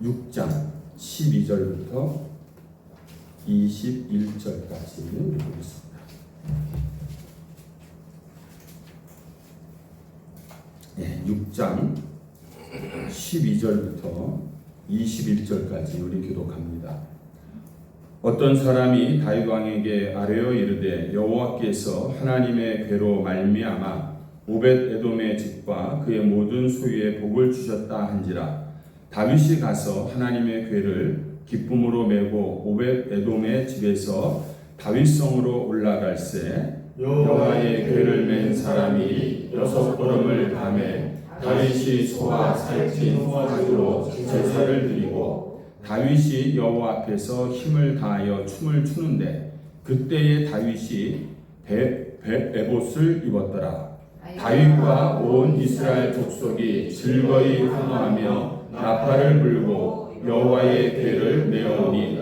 6장 12절부터 21절까지 보겠습니다. 네, 6장 12절부터 21절까지 우리 교독합니다. 어떤 사람이 다윗 왕에게 아뢰어 이르되 여호와께서 하나님의 괴로 말미암아 오벳 에돔의 집과 그의 모든 소유에 복을 주셨다 한지라. 다윗이 가서 하나님의 괴를 기쁨으로 메고 오벳 에돔의 집에서 다윗성으로 올라갈새 여호와의 괴를 맨 사람이 6걸음을 가매 다윗이 소와 살찐 호가지로 제사를 드리고 다윗이 여호와 앞에서 힘을 다하여 춤을 추는데 그때에 다윗이 에봇을 입었더라. 다윗과 온 이스라엘 족속이 즐거이 환호하며 나팔을 불고 여호와의 괴를 메어오니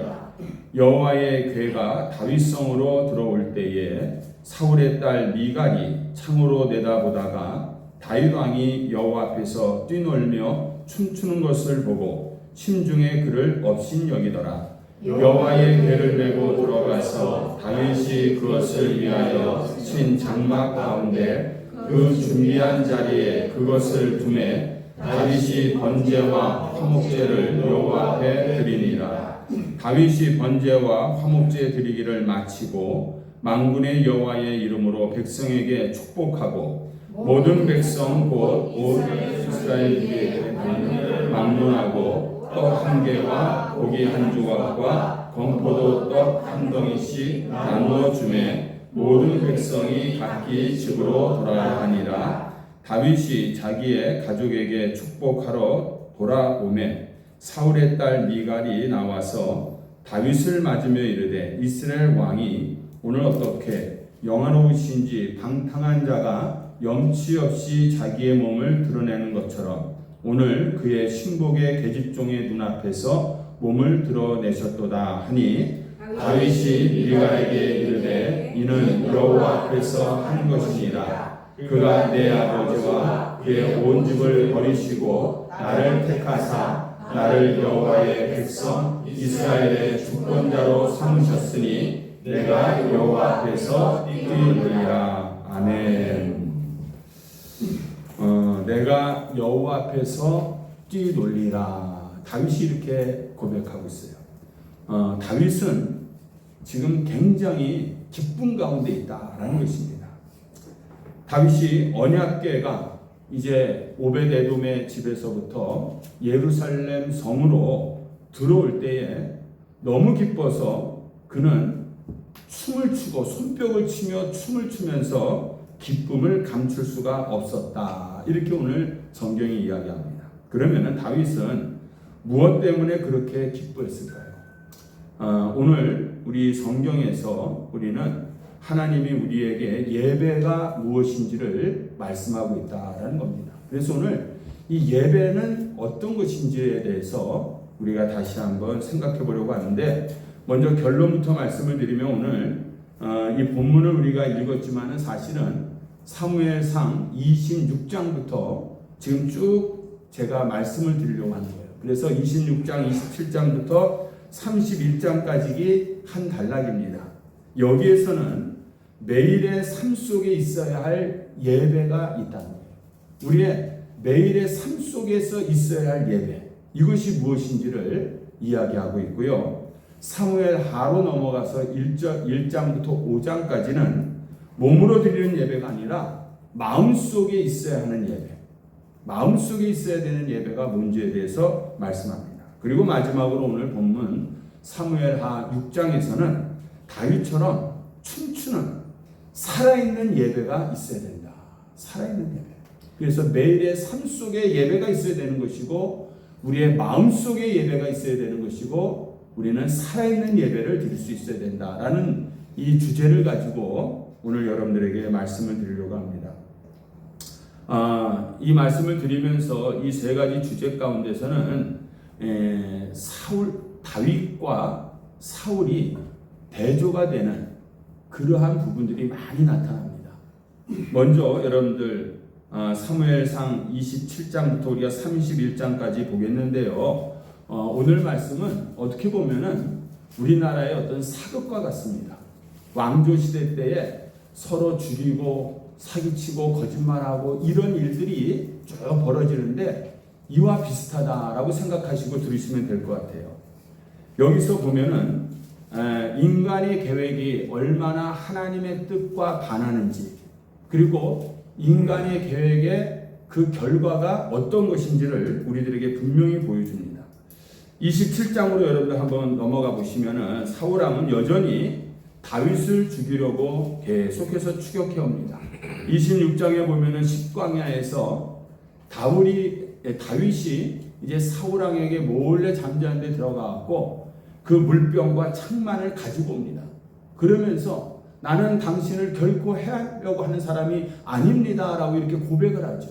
여호와의 괴가 다윗성으로 들어올 때에 사울의 딸 미갈이 창으로 내다보다가 다윗 왕이 여호와 앞에서 뛰놀며 춤추는 것을 보고 심중에 그를 업신여기더라. 여호와의 괴를 메고 들어가서 다윗이 그것을 위하여 친 장막 가운데 그 준비한 자리에 그것을 두매 다윗이 번제와 화목제를 여호와 앞에 드리니라. 다윗이 번제와 화목제 드리기를 마치고 만군의 여호와의 이름으로 백성에게 축복하고 모든 백성 곧 온 이스라엘에게 막론하고 떡 한 개와 고기 한 조각과 건포도 떡 한 덩이씩 나누어 주매 모든 백성이 각기 집으로 돌아가니라. 다윗이 자기의 가족에게 축복하러 돌아오매 사울의 딸 미갈이 나와서 다윗을 맞으며 이르되 이스라엘 왕이 오늘 어떻게 영화로우신지 방탕한 자가 염치 없이 자기의 몸을 드러내는 것처럼 오늘 그의 신복의 계집종의 눈앞에서 몸을 드러내셨도다 하니 다윗이 미갈에게 이르되 이는 여호와 앞에서 한 것이니라. 그가 내 아버지와 그의 온 집을 버리시고 나를 택하사 나를 여호와의 백성 이스라엘의 주권자로 삼으셨으니 내가 여호와 앞에서 뛰놀리라. 아멘. 내가 여호와 앞에서 뛰놀리라. 다윗이 이렇게 고백하고 있어요. 다윗은 지금 굉장히 기쁨 가운데 있다라는 것입니다. 다윗이 언약궤가 이제 오벳 에돔의 집에서부터 예루살렘 성으로 들어올 때에 너무 기뻐서 그는 춤을 추고 손뼉을 치며 춤을 추면서 기쁨을 감출 수가 없었다. 이렇게 오늘 성경이 이야기합니다. 그러면은 다윗은 무엇 때문에 그렇게 기뻐했을까요? 오늘 우리 성경에서 우리는 하나님이 우리에게 예배가 무엇인지를 말씀하고 있다라는 겁니다. 그래서 오늘 이 예배는 어떤 것인지에 대해서 우리가 다시 한번 생각해 보려고 하는데 먼저 결론부터 말씀을 드리면 오늘 이 본문을 우리가 읽었지만은 사실은 사무엘상 26장부터 지금 쭉 제가 말씀을 드리려고 하는 거예요. 그래서 26장, 27장부터 31장까지 한 단락입니다. 여기에서는 매일의 삶 속에 있어야 할 예배가 있다는 거예요. 우리의 매일의 삶 속에서 있어야 할 예배, 이것이 무엇인지를 이야기하고 있고요. 사무엘하로 넘어가서 1장부터 5장까지는 몸으로 드리는 예배가 아니라 마음속에 있어야 하는 예배, 마음속에 있어야 되는 예배가 뭔지에 대해서 말씀합니다. 그리고 마지막으로 오늘 본문 사무엘하 6장에서는 다윗처럼 춤추는 살아있는 예배가 있어야 된다. 살아있는 예배. 그래서 매일의 삶 속에 예배가 있어야 되는 것이고 우리의 마음 속에 예배가 있어야 되는 것이고 우리는 살아있는 예배를 드릴 수 있어야 된다라는 이 주제를 가지고 오늘 여러분들에게 말씀을 드리려고 합니다. 이 말씀을 드리면서 이 세 가지 주제 가운데서는 다윗과 사울이 대조가 되는 그러한 부분들이 많이 나타납니다. 먼저 여러분들 사무엘상 27장부터 우리가 31장까지 보겠는데요. 오늘 말씀은 어떻게 보면은 우리나라의 어떤 사극과 같습니다. 왕조 시대 때에 서로 죽이고 사기치고 거짓말하고 이런 일들이 쭉 벌어지는데 이와 비슷하다라고 생각하시고 들으시면 될 것 같아요. 여기서 보면은 인간의 계획이 얼마나 하나님의 뜻과 반하는지, 그리고 인간의 계획의 그 결과가 어떤 것인지를 우리들에게 분명히 보여줍니다. 27장으로 여러분들 한번 넘어가 보시면은 사울왕은 여전히 다윗을 죽이려고 계속해서 추격해 옵니다. 26장에 보면은 십광야에서 다윗이 이제 사울왕에게 몰래 잠자는 데 들어가고 그 물병과 창만을 가지고 옵니다. 그러면서 나는 당신을 결코 해하려고 하는 사람이 아닙니다 라고 이렇게 고백을 하죠.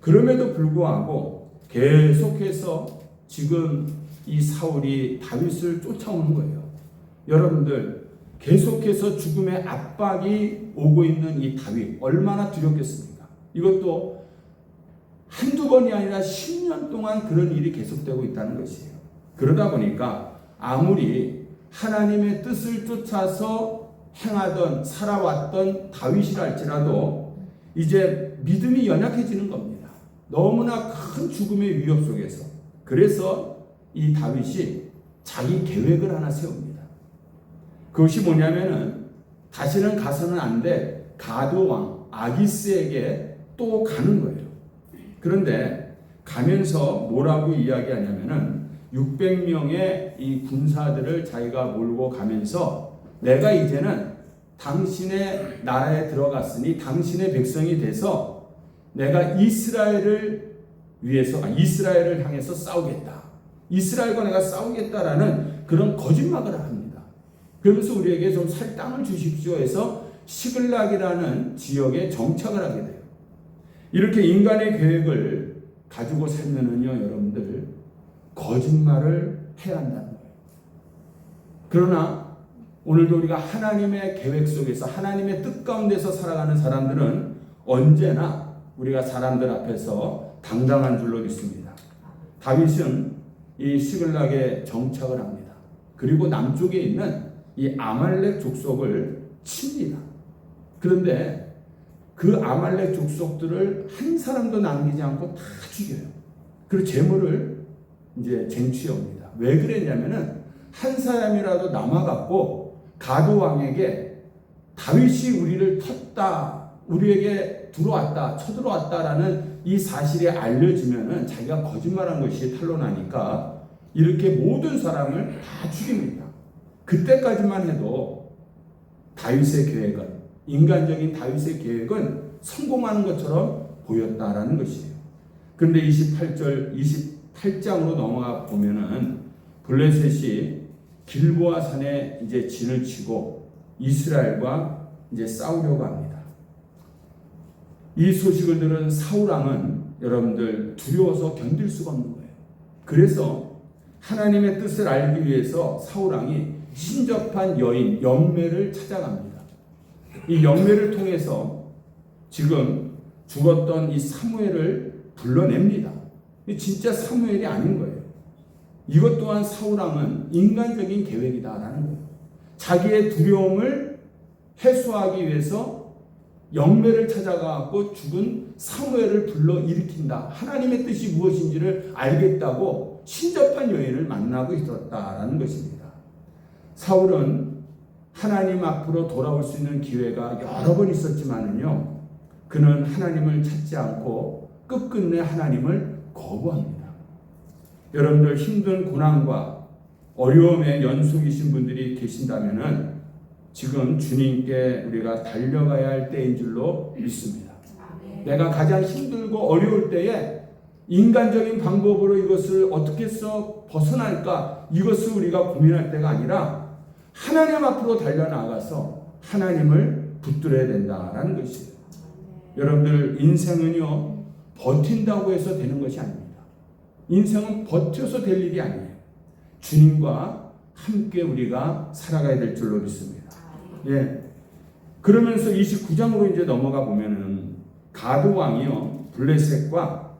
그럼에도 불구하고 계속해서 지금 이 사울이 다윗을 쫓아오는 거예요. 여러분들, 계속해서 죽음의 압박이 오고 있는 이 다윗 얼마나 두렵겠습니까? 이것도 한두 번이 아니라 10년 동안 그런 일이 계속되고 있다는 것이에요. 그러다 보니까 아무리 하나님의 뜻을 쫓아서 행하던 살아왔던 다윗이라 할지라도 이제 믿음이 연약해지는 겁니다. 너무나 큰 죽음의 위협 속에서. 그래서 이 다윗이 자기 계획을 하나 세웁니다. 그것이 뭐냐면은 다시는 가서는 안 돼 가드 왕 아기스에게 또 가는 거예요. 그런데 가면서 뭐라고 이야기하냐면은 600명의 이 군사들을 자기가 몰고 가면서 내가 이제는 당신의 나라에 들어갔으니 당신의 백성이 돼서 내가 이스라엘을 향해서 싸우겠다. 이스라엘과 내가 싸우겠다라는 그런 거짓말을 합니다. 그러면서 우리에게 좀 살 땅을 주십시오 해서 시글락이라는 지역에 정착을 하게 돼요. 이렇게 인간의 계획을 가지고 살면은요, 여러분들 거짓말을 해야 한다는 거예요. 그러나 오늘도 우리가 하나님의 계획 속에서 하나님의 뜻 가운데서 살아가는 사람들은 언제나 우리가 사람들 앞에서 당당한 줄로 믿습니다. 다윗은 이 시글락에 정착을 합니다. 그리고 남쪽에 있는 이 아말렉 족속을 칩니다. 그런데 그 아말렉 족속들을 한 사람도 남기지 않고 다 죽여요. 그리고 재물을 이제 쟁취해 옵니다. 왜 그랬냐면은 한 사람이라도 남아갖고 가드 왕에게 다윗이 우리를 텄다, 우리에게 들어왔다, 쳐들어왔다라는 이 사실이 알려지면은 자기가 거짓말한 것이 탄로나니까 이렇게 모든 사람을 다 죽입니다. 그때까지만 해도 다윗의 계획은, 인간적인 다윗의 계획은 성공하는 것처럼 보였다라는 것이에요. 그런데 28장으로 넘어가 보면은 블레셋이 길보아 산에 이제 진을 치고 이스라엘과 이제 싸우려고 합니다. 이 소식을 들은 사울왕은 여러분들 두려워서 견딜 수가 없는 거예요. 그래서 하나님의 뜻을 알기 위해서 사울왕이 신접한 여인 염매를 찾아갑니다. 이 염매를 통해서 지금 죽었던 이 사무엘을 불러냅니다. 진짜 사무엘이 아닌 거예요. 이것 또한 사울왕은 인간적인 계획이다라는 거예요. 자기의 두려움을 해소하기 위해서 염매를 찾아가고 죽은 사무엘을 불러 일으킨다. 하나님의 뜻이 무엇인지를 알겠다고 신접한 여인을 만나고 있었다라는 것입니다. 사울은 하나님 앞으로 돌아올 수 있는 기회가 여러 번 있었지만은요, 그는 하나님을 찾지 않고 끝끝내 하나님을 거부합니다. 여러분들 힘든 고난과 어려움에 연속이신 분들이 계신다면은 지금 주님께 우리가 달려가야 할 때인 줄로 믿습니다. 내가 가장 힘들고 어려울 때에 인간적인 방법으로 이것을 어떻게 해서 벗어날까, 이것을 우리가 고민할 때가 아니라 하나님 앞으로 달려나가서 하나님을 붙들어야 된다라는 것이에요. 여러분들 인생은요, 버틴다고 해서 되는 것이 아닙니다. 인생은 버텨서 될 일이 아니에요. 주님과 함께 우리가 살아가야 될 줄로 믿습니다. 예. 그러면서 29장으로 이제 넘어가 보면은 가드 왕이요, 블레셋과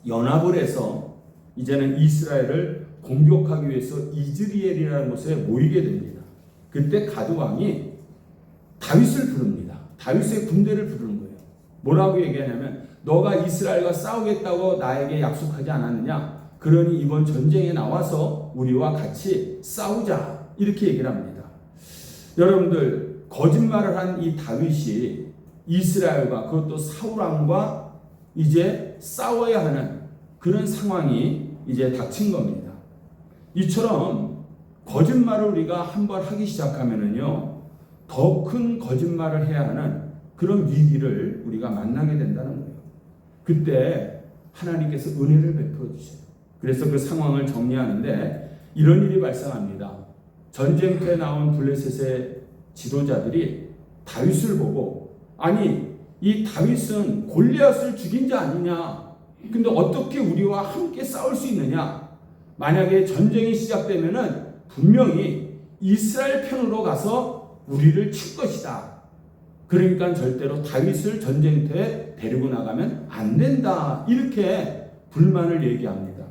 연합을 해서 이제는 이스라엘을 공격하기 위해서 이즈리엘이라는 곳에 모이게 됩니다. 그때 가드 왕이 다윗을 부릅니다. 다윗의 군대를 부르는 거예요. 뭐라고 얘기하냐면 너가 이스라엘과 싸우겠다고 나에게 약속하지 않았느냐? 그러니 이번 전쟁에 나와서 우리와 같이 싸우자. 이렇게 얘기를 합니다. 여러분들 거짓말을 한 이 다윗이 이스라엘과 그것도 사울 왕과 이제 싸워야 하는 그런 상황이 이제 닥친 겁니다. 이처럼 거짓말을 우리가 한번 하기 시작하면은요, 더 큰 거짓말을 해야 하는 그런 위기를 우리가 만나게 된다는 거예요. 그때 하나님께서 은혜를 베풀어 주셔요. 그래서 그 상황을 정리하는데 이런 일이 발생합니다. 전쟁터에 나온 블레셋의 지도자들이 다윗을 보고, 아니 이 다윗은 골리앗을 죽인 자 아니냐? 근데 어떻게 우리와 함께 싸울 수 있느냐? 만약에 전쟁이 시작되면은 분명히 이스라엘 편으로 가서 우리를 칠 것이다. 그러니까 절대로 다윗을 전쟁터에 데리고 나가면 안 된다. 이렇게 불만을 얘기합니다.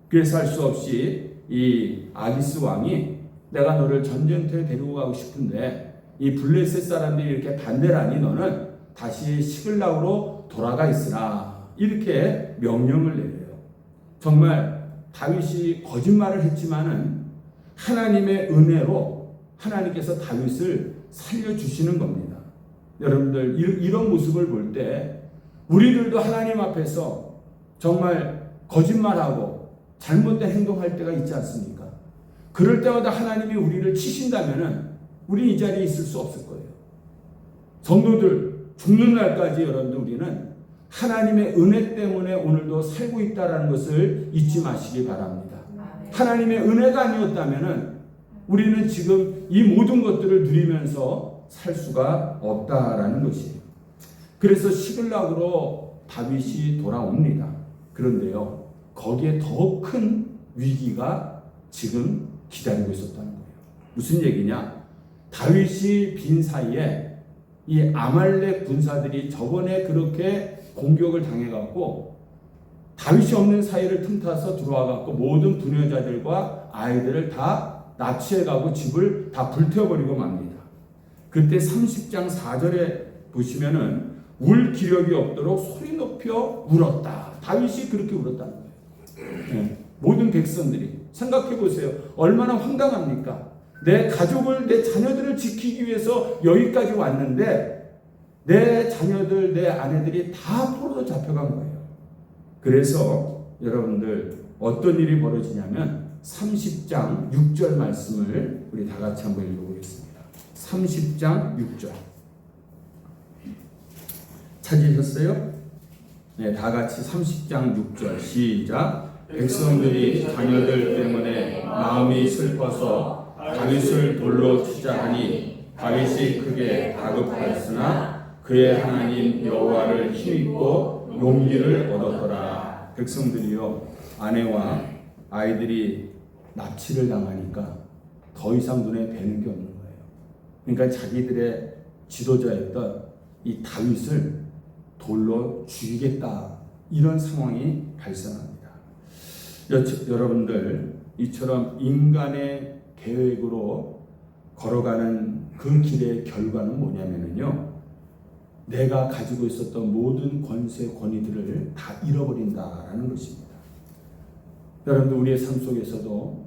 그래서 할 수 없이 이 아기스 왕이 내가 너를 전쟁터에 데리고 가고 싶은데 이 블레셋 사람들이 이렇게 반대를 하니 너는 다시 시글락으로 돌아가 있으라. 이렇게 명령을 내려요. 정말 다윗이 거짓말을 했지만은 하나님의 은혜로 하나님께서 다윗을 살려주시는 겁니다. 여러분들 이런 모습을 볼 때 우리들도 하나님 앞에서 정말 거짓말하고 잘못된 행동할 때가 있지 않습니까? 그럴 때마다 하나님이 우리를 치신다면은 우리 이 자리에 있을 수 없을 거예요. 성도들 죽는 날까지 여러분들 우리는 하나님의 은혜 때문에 오늘도 살고 있다는 것을 잊지 마시기 바랍니다. 하나님의 은혜가 아니었다면은 우리는 지금 이 모든 것들을 누리면서 살 수가 없다라는 것이에요. 그래서 시글락으로 다윗이 돌아옵니다. 그런데요, 거기에 더 큰 위기가 지금 기다리고 있었다는 거예요. 무슨 얘기냐? 다윗이 빈 사이에 이 아말렉 군사들이 저번에 그렇게 공격을 당해갖고 다윗이 없는 사이를 틈타서 들어와갖고 모든 부녀자들과 아이들을 다 납치해가고 집을 다 불태워버리고 맙니다. 그때 30장 4절에 보시면은 울 기력이 없도록 소리 높여 울었다. 다윗이 그렇게 울었다는 거예요. 네. 모든 백성들이 생각해 보세요. 얼마나 황당합니까? 내 가족을, 내 자녀들을 지키기 위해서 여기까지 왔는데 내 자녀들, 내 아내들이 다 포로로 잡혀간 거예요. 그래서 여러분들 어떤 일이 벌어지냐면 30장 6절 말씀을 우리 다 같이 한번 읽어보겠습니다. 30장 6절 찾으셨어요? 네, 다 같이 30장 6절 시작. 백성들이 자녀들 때문에 마음이 슬퍼서 다윗을 돌로 치자 하니 다윗이 크게 다급하였으나 그의 하나님 여호와를 힘입고 용기를 얻었더라. 백성들이요, 아내와 아이들이 납치를 당하니까 더 이상 눈에 뵈는 게 없는 거예요. 그러니까 자기들의 지도자였던 이 다윗을 돌로 죽이겠다, 이런 상황이 발생합니다. 여러분들 이처럼 인간의 계획으로 걸어가는 그 길의 결과는 뭐냐면요, 내가 가지고 있었던 모든 권세 권위들을 다 잃어버린다라는 것입니다. 여러분들 우리의 삶 속에서도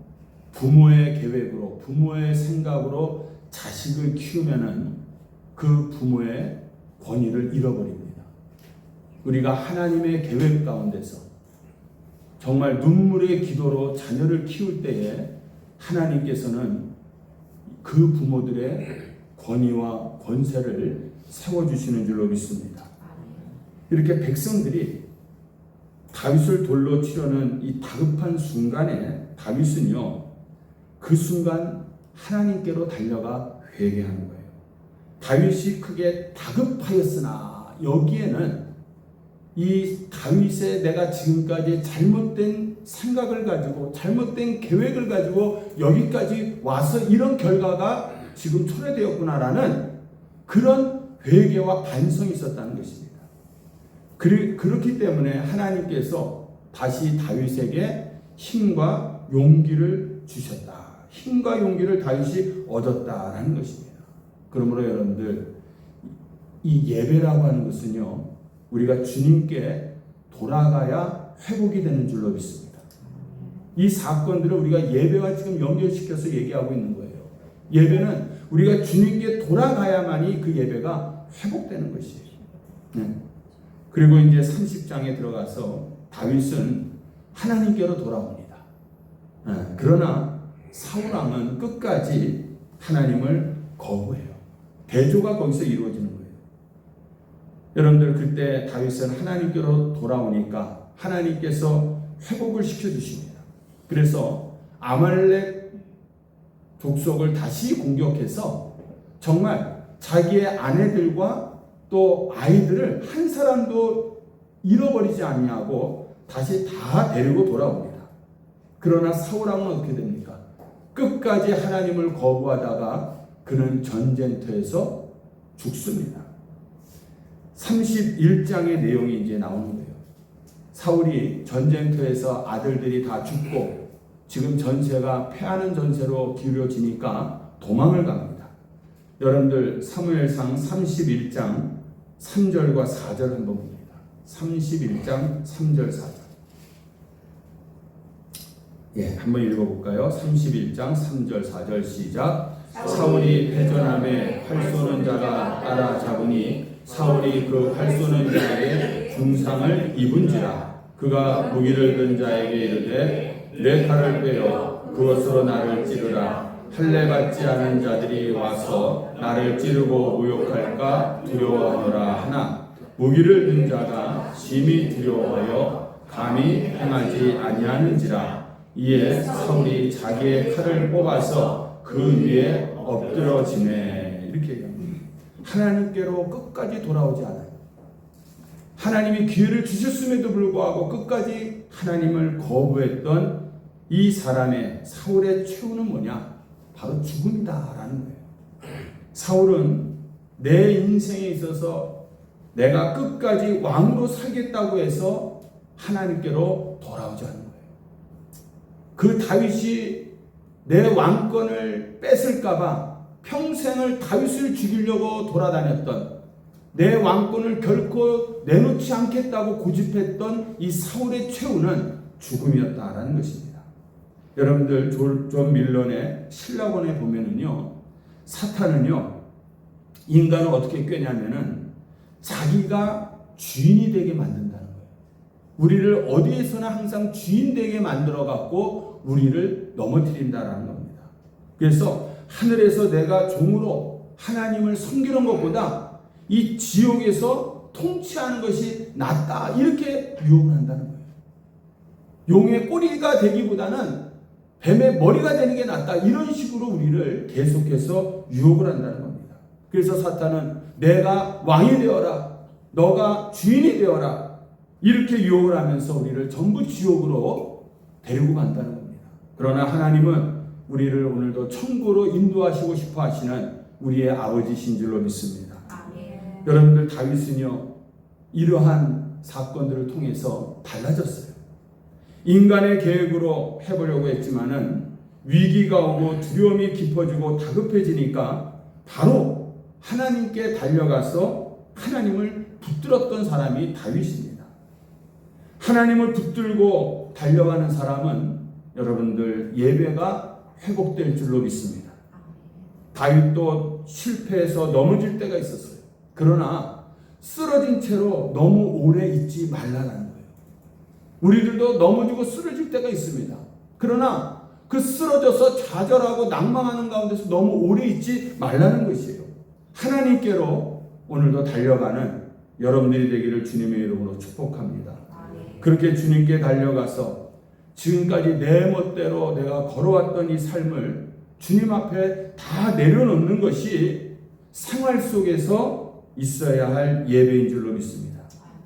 부모의 계획으로, 부모의 생각으로 자식을 키우면은 그 부모의 권위를 잃어버립니다. 우리가 하나님의 계획 가운데서 정말 눈물의 기도로 자녀를 키울 때에 하나님께서는 그 부모들의 권위와 권세를 세워주시는 줄로 믿습니다. 이렇게 백성들이 다윗을 돌로 치려는 이 다급한 순간에 다윗은요, 그 순간 하나님께로 달려가 회개하는 거예요. 다윗이 크게 다급하였으나, 여기에는 이 다윗의 내가 지금까지 잘못된 생각을 가지고 잘못된 계획을 가지고 여기까지 와서 이런 결과가 지금 초래되었구나라는 그런 회개와 반성이 있었다는 것입니다. 그렇기 때문에 하나님께서 다시 다윗에게 힘과 용기를 주셨다. 힘과 용기를 다윗이 얻었다라는 것입니다. 그러므로 여러분들 이 예배라고 하는 것은요, 우리가 주님께 돌아가야 회복이 되는 줄로 믿습니다. 이 사건들을 우리가 예배와 지금 연결시켜서 얘기하고 있는 거예요. 예배는 우리가 주님께 돌아가야만이 그 예배가 회복되는 것이에요. 네. 그리고 이제 30장에 들어가서 다윗은 하나님께로 돌아옵니다. 네. 그러나 사울왕은 끝까지 하나님을 거부해요. 대조가 거기서 이루어지는 거예요. 여러분들 그때 다윗은 하나님께로 돌아오니까 하나님께서 회복을 시켜주십니다. 그래서 아말렉 족속을 다시 공격해서 정말 자기의 아내들과 또 아이들을 한 사람도 잃어버리지 아니하고 다시 다 데리고 돌아옵니다. 그러나 사울왕은 어떻게 됩니까? 끝까지 하나님을 거부하다가 그는 전쟁터에서 죽습니다. 31장의 내용이 이제 나오는 거예요. 사울이 전쟁터에서 아들들이 다 죽고 지금 전세가 패하는 전세로 기울어지니까 도망을 갑니다. 여러분들 사무엘상 31장 3절과 4절 한번 봅니다. 31장 3절 4절. 예, 한번 읽어볼까요? 31장 3절 4절 시작. 사울이 패전함에 활 쏘는 자가 따라잡으니 사울이 그 활 쏘는 자에게 중상을 입은지라. 그가 무기를 든 자에게 이르되 내 칼을 빼어 그것으로 나를 찌르라. 할례 받지 않은 자들이 와서 나를 찌르고 모욕할까 두려워하노라 하나 무기를 든 자가 심히 두려워하여 감히 행하지 아니하는지라. 이에 사울이 자기의 칼을 뽑아서 그 위에 엎드러지매. 이렇게 얘기합니다. 하나님께로 끝까지 돌아오지 않아요. 하나님이 기회를 주셨음에도 불구하고 끝까지 하나님을 거부했던 이 사람의 사울의 최후는 뭐냐? 바로 죽음이다라는 거예요. 사울은 내 인생에 있어서 내가 끝까지 왕으로 살겠다고 해서 하나님께로 돌아오지 않는 거예요. 그 다윗이 내 왕권을 뺏을까봐 평생을 다윗을 죽이려고 돌아다녔던, 내 왕권을 결코 내놓지 않겠다고 고집했던 이 사울의 최후는 죽음이었다라는 것입니다. 여러분들 존 밀런의 신라본에 보면은요, 사탄은요 인간을 어떻게 꿰냐면은 자기가 주인이 되게 만든다는 거예요. 우리를 어디에서나 항상 주인 되게 만들어 갖고 우리를 넘어뜨린다라는 겁니다. 그래서 하늘에서 내가 종으로 하나님을 섬기는 것보다 이 지옥에서 통치하는 것이 낫다, 이렇게 유혹을 한다는 거예요. 용의 꼬리가 되기보다는 뱀의 머리가 되는 게 낫다, 이런 식으로 우리를 계속해서 유혹을 한다는 겁니다. 그래서 사탄은 내가 왕이 되어라, 너가 주인이 되어라, 이렇게 유혹을 하면서 우리를 전부 지옥으로 데리고 간다는 겁니다. 그러나 하나님은 우리를 오늘도 천국으로 인도하시고 싶어 하시는 우리의 아버지신 줄로 믿습니다. 아멘. 여러분들 다윗은요 이러한 사건들을 통해서 달라졌어요. 인간의 계획으로 해보려고 했지만은 위기가 오고 두려움이 깊어지고 다급해지니까 바로 하나님께 달려가서 하나님을 붙들었던 사람이 다윗입니다. 하나님을 붙들고 달려가는 사람은 여러분들 예배가 회복될 줄로 믿습니다. 다윗도 실패해서 넘어질 때가 있었어요. 그러나 쓰러진 채로 너무 오래 있지 말라는 거예요. 우리들도 넘어지고 쓰러질 때가 있습니다. 그러나 그 쓰러져서 좌절하고 낭망하는 가운데서 너무 오래 있지 말라는 것이에요. 하나님께로 오늘도 달려가는 여러분들이 되기를 주님의 이름으로 축복합니다. 그렇게 주님께 달려가서 지금까지 내 멋대로 내가 걸어왔던 이 삶을 주님 앞에 다 내려놓는 것이 생활 속에서 있어야 할 예배인 줄로 믿습니다.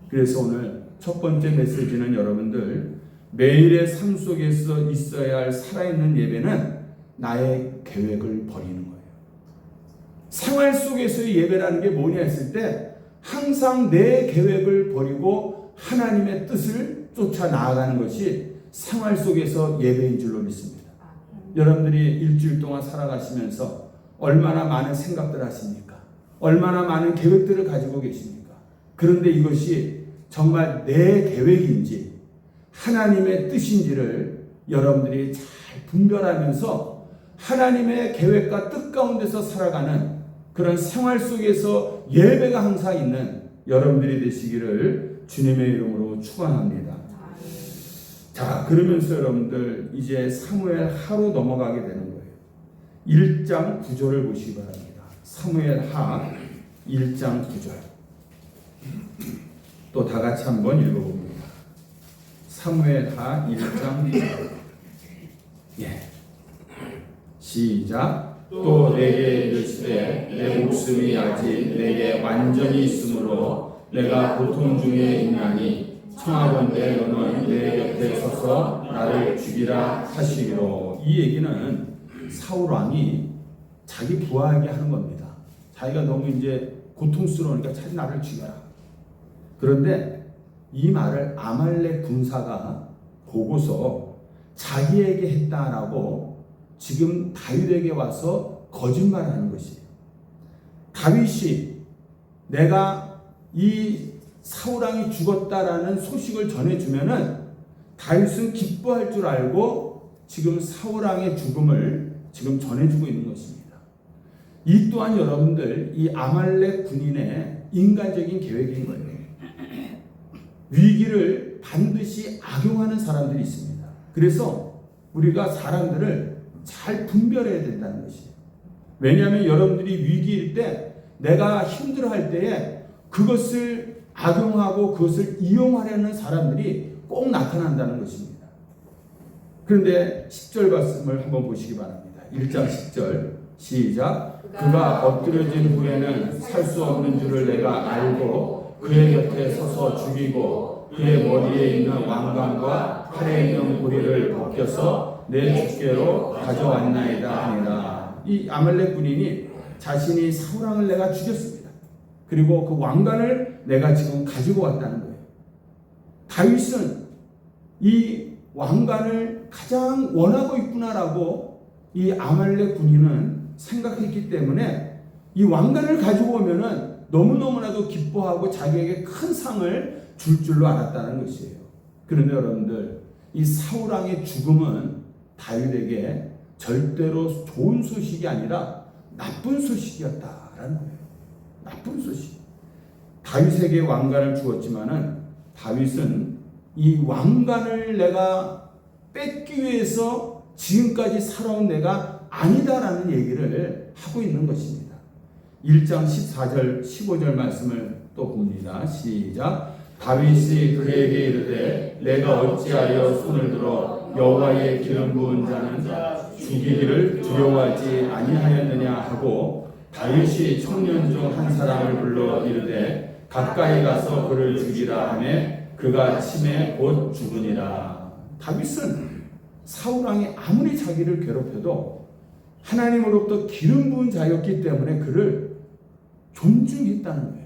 그래서 오늘 첫 번째 메시지는 여러분들, 매일의 삶 속에서 있어야 할 살아있는 예배는 나의 계획을 버리는 거예요. 생활 속에서의 예배라는 게 뭐냐 했을 때 항상 내 계획을 버리고 하나님의 뜻을 쫓아 나아가는 것이 생활 속에서 예배인 줄로 믿습니다. 여러분들이 일주일 동안 살아가시면서 얼마나 많은 생각들을 하십니까? 얼마나 많은 계획들을 가지고 계십니까? 그런데 이것이 정말 내 계획인지 하나님의 뜻인지를 여러분들이 잘 분별하면서 하나님의 계획과 뜻 가운데서 살아가는 그런 생활 속에서 예배가 항상 있는 여러분들이 되시기를 주님의 이름으로 축원합니다. 자, 그러면서 여러분들 이제 사무엘 하로 넘어가게 되는 거예요. 1장 9절을 보시기 바랍니다. 사무엘 하 1장 9절. 또 다 같이 한번 읽어봅니다. 사무엘 하 1장 9절. 예. 시작. 또 내게 이르시되 내 목숨이 아직 내게 완전히 있으므로 내가 고통 중에 있나니 청하건대 너는 내 곁에 서서 나를 죽이라 하시기로. 이 얘기는 사울 왕이 자기 부하에게 하는 겁니다. 자기가 너무 이제 고통스러우니까 차라리 나를 죽여라. 그런데 이 말을 아말렉 군사가 보고서 자기에게 했다라고 지금 다윗에게 와서 거짓말하는 것이에요. 다윗이 내가 이 사울왕이 죽었다라는 소식을 전해주면은 다윗은 기뻐할 줄 알고 지금 사울왕의 죽음을 지금 전해주고 있는 것입니다. 이 또한 여러분들 이 아말렉 군인의 인간적인 계획인 거예요. 위기를 반드시 악용하는 사람들이 있습니다. 그래서 우리가 사람들을 잘 분별해야 된다는 것이에요. 왜냐하면 여러분들이 위기일 때 내가 힘들어할 때에 그것을 악용하고 그것을 이용하려는 사람들이 꼭 나타난다는 것입니다. 그런데 10절 말씀을 한번 보시기 바랍니다. 1장 10절 시작. 그가 엎드려진 후에는 살 수 없는 줄을 내가 알고 그의 곁에 서서 죽이고 그의 머리에 있는 왕관과 팔에 있는 고리를 벗겨서 내 주께로 가져왔나이다 하니라. 이 아말렉 군인이 자신이 사울왕을 내가 죽였습니다. 그리고 그 왕관을 내가 지금 가지고 왔다는 거예요. 다윗은 이 왕관을 가장 원하고 있구나라고 이 아말렉 군인은 생각했기 때문에 이 왕관을 가지고 오면은 너무너무나도 기뻐하고 자기에게 큰 상을 줄 줄로 알았다는 것이에요. 그런데 여러분들 이 사울왕의 죽음은 다윗에게 절대로 좋은 소식이 아니라 나쁜 소식이었다라는 거예요. 나쁜 소식. 다윗에게 왕관을 주었지만은 다윗은 이 왕관을 내가 뺏기 위해서 지금까지 살아온 내가 아니다라는 얘기를 하고 있는 것입니다. 1장 14절 15절 말씀을 또 봅니다. 시작. 다윗이 그에게 이르되 내가 어찌하여 손을 들어 여호와의 기름 부은 자는 죽이기를 두려워하지 아니하였느냐 하고 다윗이 청년 중 한 사람을 불러 이르되 가까이 가서 그를 죽이라 하매 그가 침에 곧 죽으니라. 다윗은 사울왕이 아무리 자기를 괴롭혀도 하나님으로부터 기름 부은 자였기 때문에 그를 존중했다는 거예요.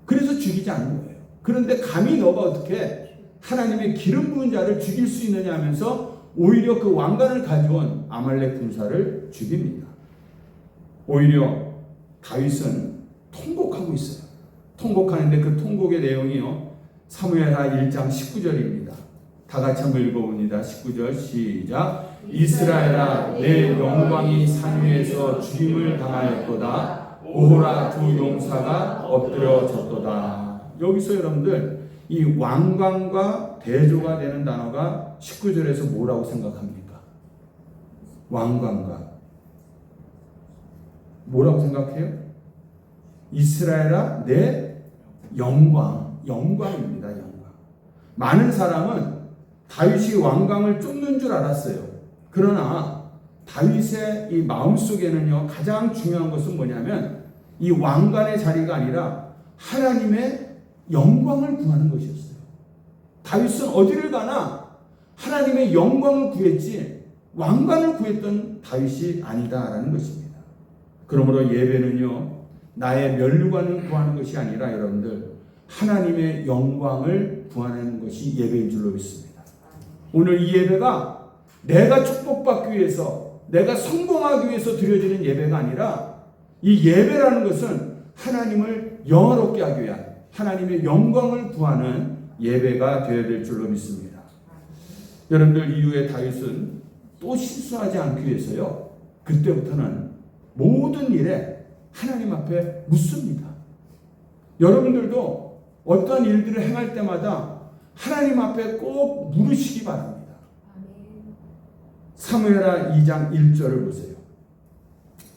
그래서 죽이지 않는 거예요. 그런데 감히 너가 어떻게 하나님의 기름 부은 자를 죽일 수 있느냐 하면서 오히려 그 왕관을 가져온 아말렉 군사를 죽입니다. 오히려 다윗은 통곡하고 있어요. 통곡하는데 그 통곡의 내용이요. 사무엘하 1장 19절입니다. 다 같이 한번 읽어봅니다. 19절 시작. 이스라엘아 내 영광이 산 위에서 죽임을 당하였도다. 오호라 두 용사가 엎드려졌도다. 여기서 여러분들 이 왕관과 대조가 되는 단어가 19절에서 뭐라고 생각합니까? 왕관과 뭐라고 생각해요? 이스라엘아 내 영광, 영광입니다. 영광. 많은 사람은 다윗이 왕관을 쫓는 줄 알았어요. 그러나 다윗의 이 마음속에는요 가장 중요한 것은 뭐냐면 이 왕관의 자리가 아니라 하나님의 영광을 구하는 것이었어요. 다윗은 어디를 가나 하나님의 영광을 구했지 왕관을 구했던 다윗이 아니다라는 것입니다. 그러므로 예배는요 나의 면류관을 구하는 것이 아니라 여러분들 하나님의 영광을 구하는 것이 예배인 줄로 믿습니다. 오늘 이 예배가 내가 축복받기 위해서, 내가 성공하기 위해서 드려지는 예배가 아니라 이 예배라는 것은 하나님을 영화롭게 하기 위한, 하나님의 영광을 구하는 예배가 되어야 될 줄로 믿습니다. 여러분들, 이후에 다윗은 또 실수하지 않기 위해서요, 그때부터는 모든 일에 하나님 앞에 묻습니다. 여러분들도 어떠한 일들을 행할 때마다 하나님 앞에 꼭 물으시기 바랍니다. 사무엘하 2장 1절을 보세요.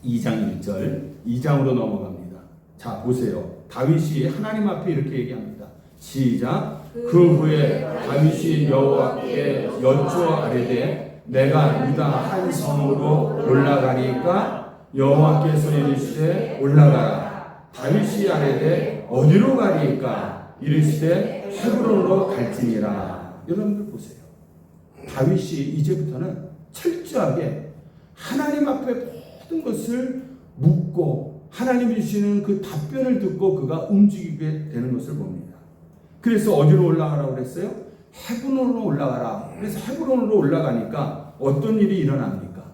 2장 1절, 2장으로 넘어갑니다. 자, 보세요. 다윗이 하나님 앞에 이렇게 얘기합니다. 시작. 그 후에 다윗이 여호와께 여쭈어 아뢰되 내가 유다 한 성으로 올라가리까 여호와께서 이르시되 올라가라. 다윗이 아뢰되 어디로 가리까 이르시되 헤브론으로 갈지니라. 여러분들 보세요. 다윗이 이제부터는 철저하게 하나님 앞에 모든 것을 묻고 하나님이 주시는 그 답변을 듣고 그가 움직이게 되는 것을 봅니다. 그래서 어디로 올라가라고 그랬어요? 헤브론으로 올라가라. 그래서 헤브론으로 올라가니까 어떤 일이 일어납니까?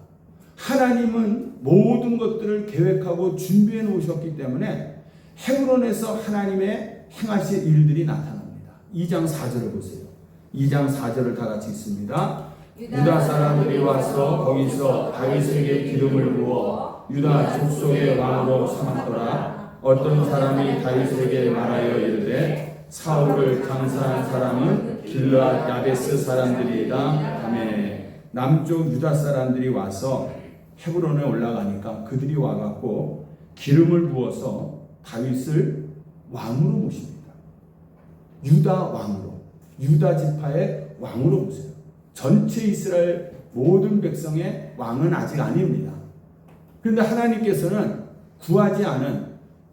하나님은 모든 것들을 계획하고 준비해 놓으셨기 때문에 헤브론에서 하나님의 행하실 일들이 나타납니다. 2장 4절을 보세요. 2장 4절을 다 같이 읽습니다. 유다 사람들이 와서 거기서 다윗에게 기름을 부어 유다 족속의 왕으로 삼았더라. 어떤 사람이 다윗에게 말하여 이르되 사울을 장사한 사람은 길르앗 야베스 사람들이다 하매. 남쪽 유다 사람들이 와서 헤브론에 올라가니까 그들이 와갖고 기름을 부어서 다윗을 왕으로 모십니다. 유다 왕으로, 유다 지파의 왕으로 모세요. 전체 이스라엘 모든 백성의 왕은 아직 아닙니다. 그런데 하나님께서는 구하지 않은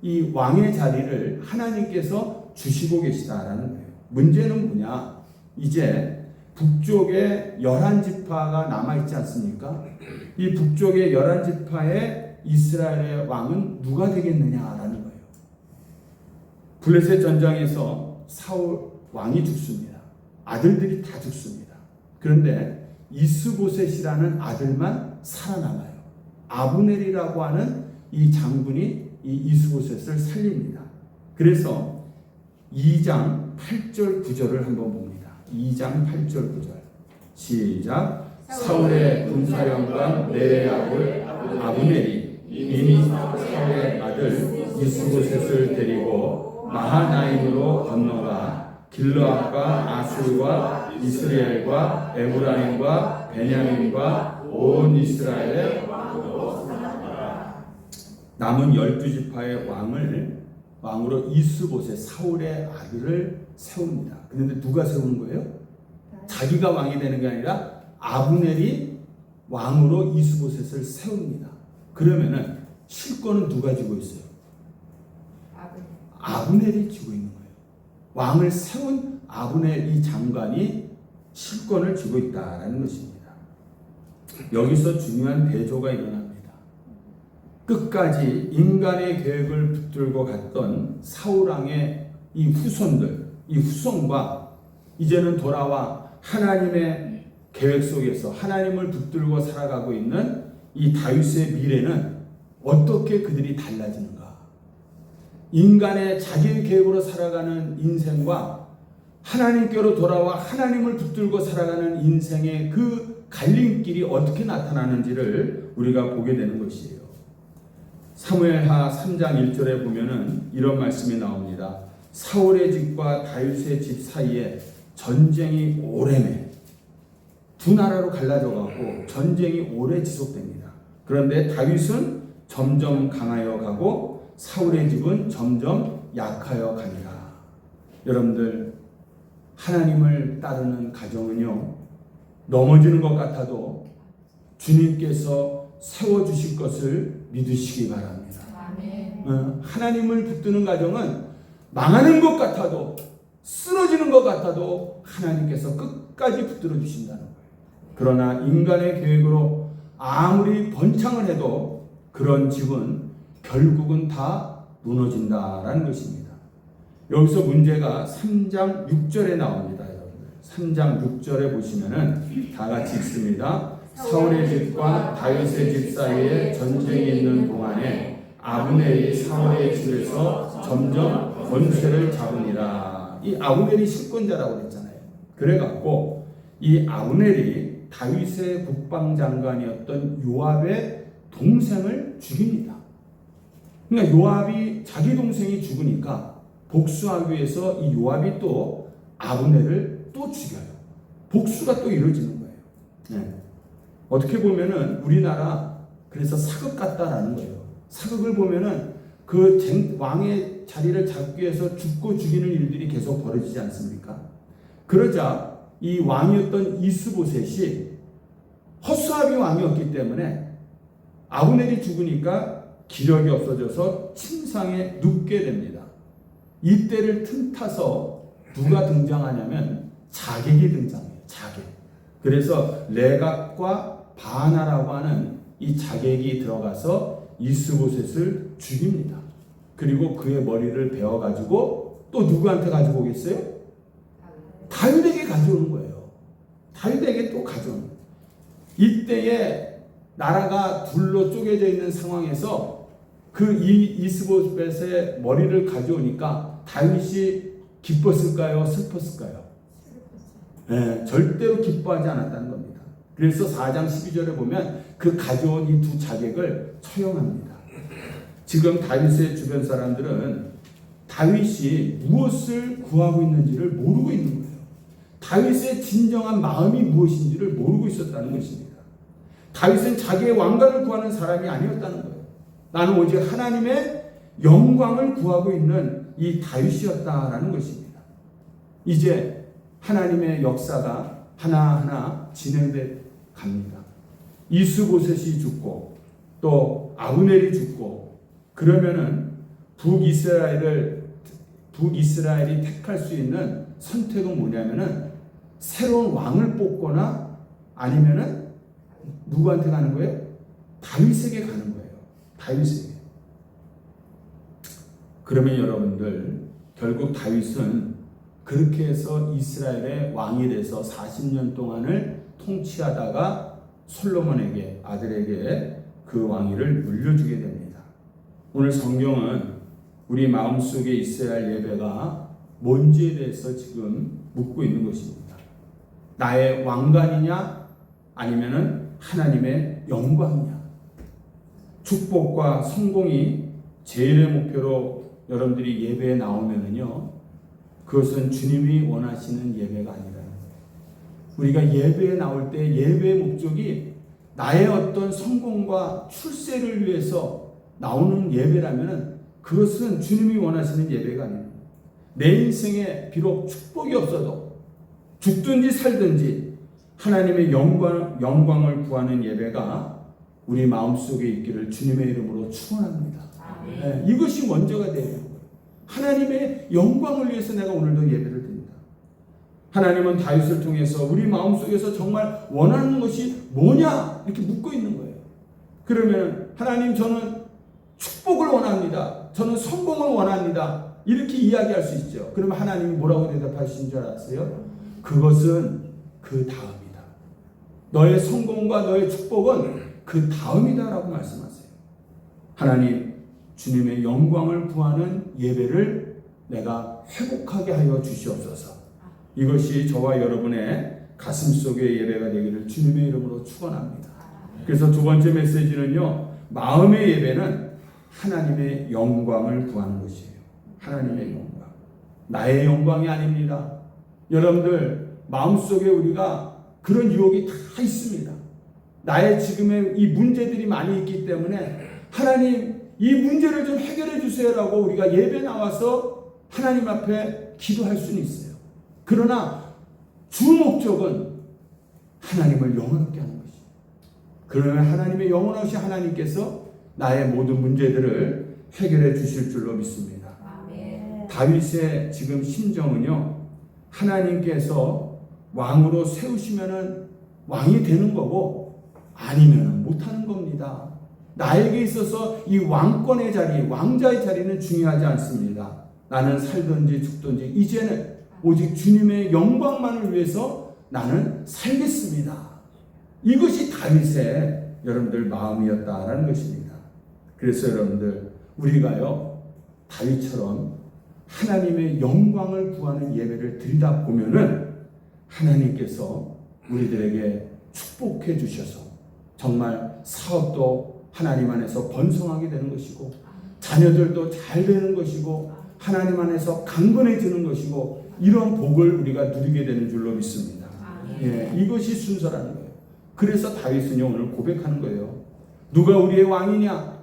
이 왕의 자리를 하나님께서 주시고 계시다라는 거예요. 문제는 뭐냐? 이제 북쪽에 11지파가 남아있지 않습니까? 이 북쪽의 11지파의 이스라엘의 왕은 누가 되겠느냐라는 거예요. 블레셋 전장에서 사울 왕이 죽습니다. 아들들이 다 죽습니다. 그런데 이스보셋이라는 아들만 살아남아요. 아브넬이라고 하는 이 장군이 이 이스보셋을 살립니다. 그래서 2장 8절 9절을 한번 봅니다. 2장 8절 9절 시작. 사울의 군사령관 네레아굴 아브넬이 이미 사울의 아들 이스보셋을 데리고 마하나임으로 건너가 길르앗과 아술과 이스라엘과 에브라임과 베냐민과 온 이스라엘의 남은 12지파의 왕으로 이스보셋 사울의 아들을 세웁니다. 그런데 누가 세우는 거예요? 자기가 왕이 되는 게 아니라 아브넬이 왕으로 이스보셋을 세웁니다. 그러면은 실권은 누가 쥐고 있어요? 아브넬이 쥐고 있는 거예요. 왕을 세운 아브넬 이 장관이 실권을 쥐고 있다라는 것입니다. 여기서 중요한 대조가 일어납니다. 끝까지 인간의 계획을 붙들고 갔던 사울왕의 이 후손들, 이 후손과 이제는 돌아와 하나님의 계획 속에서 하나님을 붙들고 살아가고 있는 이 다윗의 미래는 어떻게 그들이 달라지는가? 인간의 자기 계획으로 살아가는 인생과 하나님께로 돌아와 하나님을 붙들고 살아가는 인생의 그 갈림길이 어떻게 나타나는지를 우리가 보게 되는 것이에요. 사무엘하 3장 1절에 보면은 이런 말씀이 나옵니다. 사울의 집과 다윗의 집 사이에 전쟁이 오래매. 두 나라로 갈라져 가고 전쟁이 오래 지속됩니다. 그런데 다윗은 점점 강하여 가고 사울의 집은 점점 약하여 가니라. 여러분들, 하나님을 따르는 가정은요, 넘어지는 것 같아도 주님께서 세워주실 것을 믿으시기 바랍니다. 하나님을 붙드는 가정은 망하는 것 같아도, 쓰러지는 것 같아도 하나님께서 끝까지 붙들어 주신다는 거예요. 그러나 인간의 계획으로 아무리 번창을 해도 그런 집은 결국은 다 무너진다라는 것입니다. 여기서 문제가 3장 6절에 나옵니다. 여러분들, 3장 6절에 보시면은 다 같이 읽습니다. 사울의 집과 다윗의 집 사이에 전쟁이 있는 동안에 아브넬이 사울의 집에서 점점 권세를 잡으니라. 이 아브넬이 실권자라고 그랬잖아요. 그래갖고 이 아브넬이 다윗의 국방장관이었던 요압의 동생을 죽입니다. 그러니까 요압이 자기 동생이 죽으니까 복수하기 위해서 이 요압이 또 아브넬을 또 죽여요. 복수가 또 이루어지는 거예요. 네. 어떻게 보면은 우리나라 그래서 사극 같다라는 거예요. 사극을 보면은 그 왕의 자리를 잡기 위해서 죽고 죽이는 일들이 계속 벌어지지 않습니까? 그러자 이 왕이었던 이스보셋이 허수아비 왕이었기 때문에 아브넬이 죽으니까 기력이 없어져서 침상에 눕게 됩니다. 이때를 틈타서 누가 등장하냐면 자객이 등장해요. 자객. 그래서 레갑과 바나라고 하는 이 자객이 들어가서 이스보셋을 죽입니다. 그리고 그의 머리를 베어가지고 또 누구한테 가지고 오겠어요? 다윗에게 가져오는 거예요. 다윗에게 또 가져오는 거예요. 이때에 나라가 둘로 쪼개져 있는 상황에서 그 이스보셋의 머리를 가져오니까 다윗이 기뻤을까요? 슬펐을까요? 네, 절대로 기뻐하지 않았다는 겁니다. 그래서 4장 12절에 보면 그 가져온 이 두 자객을 처형합니다. 지금 다윗의 주변 사람들은 다윗이 무엇을 구하고 있는지를 모르고 있는 거예요. 다윗의 진정한 마음이 무엇인지를 모르고 있었다는 것입니다. 다윗은 자기의 왕관을 구하는 사람이 아니었다는 거예요. 나는 오직 하나님의 영광을 구하고 있는 이 다윗이었다라는 것입니다. 이제 하나님의 역사가 하나하나 진행돼 갑니다. 이스보셋이 죽고 또 아브넬이 죽고 그러면은 북이스라엘이 택할 수 있는 선택은 뭐냐면은 새로운 왕을 뽑거나 아니면은 누구한테 가는 거예요? 다윗에게 가는 거예요. 다윗에게. 그러면 여러분들 결국 다윗은 그렇게 해서 이스라엘의 왕이 돼서 40년 동안을 통치하다가 솔로몬에게 아들에게 그 왕위를 물려주게 됩니다. 오늘 성경은 우리 마음속에 있어야 할 예배가 뭔지에 대해서 지금 묻고 있는 것입니다. 나의 왕관이냐 아니면은 하나님의 영광이냐. 축복과 성공이 제일의 목표로 여러분들이 예배에 나오면은요, 그것은 주님이 원하시는 예배가 아니라는 거예요. 우리가 예배에 나올 때 예배의 목적이 나의 어떤 성공과 출세를 위해서 나오는 예배라면은 그것은 주님이 원하시는 예배가 아닙니다. 내 인생에 비록 축복이 없어도 죽든지 살든지 하나님의 영광을 구하는 예배가 우리 마음속에 있기를 주님의 이름으로 축원합니다. 네, 이것이 먼저가 되는 거예요. 하나님의 영광을 위해서 내가 오늘도 예배를 드립니다. 하나님은 다윗을 통해서 우리 마음속에서 정말 원하는 것이 뭐냐 이렇게 묻고 있는 거예요. 그러면 하나님 저는 축복을 원합니다. 저는 성공을 원합니다. 이렇게 이야기할 수 있죠. 그러면 하나님이 뭐라고 대답하신 줄 아세요? 그것은 그 다음이다. 너의 성공과 너의 축복은 그 다음이다라고 말씀하세요. 하나님 주님의 영광을 구하는 예배를 내가 회복하게 하여 주시옵소서. 이것이 저와 여러분의 가슴속의 예배가 되기를 주님의 이름으로 축원합니다. 그래서 두 번째 메시지는요, 마음의 예배는 하나님의 영광을 구하는 것이에요. 하나님의 영광. 나의 영광이 아닙니다. 여러분들 마음속에 우리가 그런 유혹이 다 있습니다. 나의 지금의 이 문제들이 많이 있기 때문에 하나님 이 문제를 좀 해결해 주세요라고 우리가 예배 나와서 하나님 앞에 기도할 수는 있어요. 그러나 주 목적은 하나님을 영원하게 하는 것입니다. 그러면 하나님의 영원하신 하나님께서 나의 모든 문제들을 해결해 주실 줄로 믿습니다. 아멘. 다윗의 지금 심정은요, 하나님께서 왕으로 세우시면은 왕이 되는 거고 아니면 못하는 겁니다. 나에게 있어서 이 왕권의 자리, 왕자의 자리는 중요하지 않습니다. 나는 살든지 죽든지 이제는 오직 주님의 영광만을 위해서 나는 살겠습니다. 이것이 다윗의 여러분들 마음이었다라는 것입니다. 그래서 여러분들 우리가요 다윗처럼 하나님의 영광을 구하는 예배를 드리다 보면은 하나님께서 우리들에게 축복해 주셔서 정말 사업도 하나님 안에서 번성하게 되는 것이고 자녀들도 잘 되는 것이고 하나님 안에서 강건해지는 것이고 이런 복을 우리가 누리게 되는 줄로 믿습니다. 예, 이것이 순서라는 거예요. 그래서 다윗은요 오늘 고백하는 거예요. 누가 우리의 왕이냐?